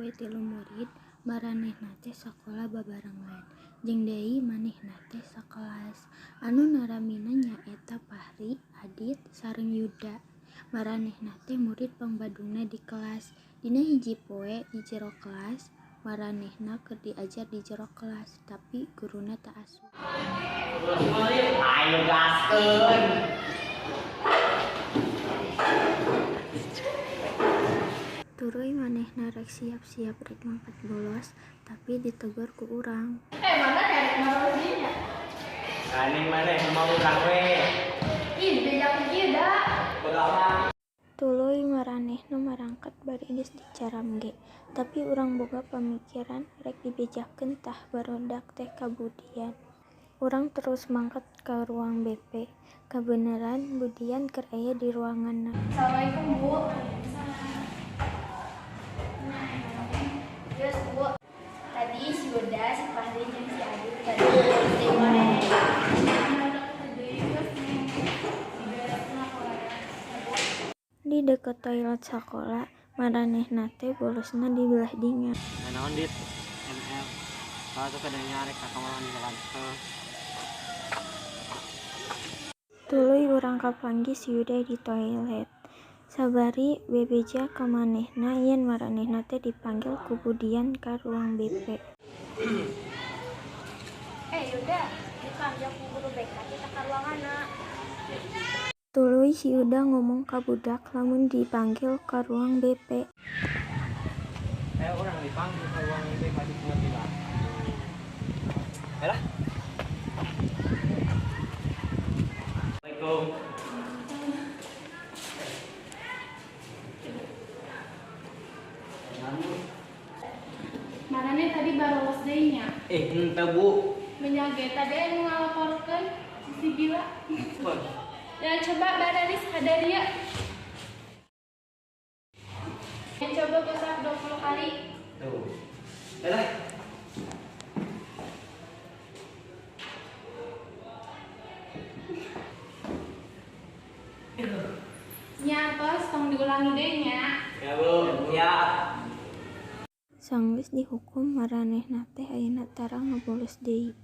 poe 3 murid maranehna teh sakola babarengan jeung deui manehna teh sakelas. Anu naramina nyaeta Fahri, Adit, sareng Yuda. Maranehna teh murid pangbadungna di kelas. Dina hiji poe di jero kelas maranehna keur diajar di jero kelas tapi guruna teu asup. Ayo gaskeun. Turuy manehna rek siap-siap rek mangkat bolos tapi ditegur ku urang. Mana rek bolos dinya? Kaning maneh mau urang we. Ih, bejak ieu da. Kumaha? Tuluy maranehna marangkat bari geus dicaram ge, tapi urang boga pamikiran rek dibejakeun tah barudak teh kabudian. Urang terus mangkat ka ruang BP. Kabeneran Budian keur aya di ruanganna. Assalamualaikum, Bu. Geus, Bu. Tadi si Yuda, si Fahri, jeung si Adit tadi di mana? Di deket toilet sakola, maranehna teh bolosna di belah dingan. Naon dit? ML. Kalau tuh kadang nyarek ka kamar mandi jalan. Tuluy urang kapanggih si Yuda di toilet. Sabari bebeja ka manehna yen maranehna teh dipanggil ku Budian ka ruang BP. Yuda, dipanggil ku guru BK kita ka ruanganna. Tuluy si Yuda ngomong ka budak lamun dipanggil ka ruang BP. Orang dipanggil ke ruang BP pasti kuat bilang. Ayolah. Assalamualaikum. Marane tadi baru los deui nya. Henteu Bu. Menyage tadi anu ngalaporkeun si gila. Ya coba badaris hadaria. Ya coba gosok 20 kali. Tuh. Ayolah. Nya tos tong diulangi deui nya. Ya Bu, siap. Sanggeus dihukum maranehna teh ayeuna tara ngabolos deui.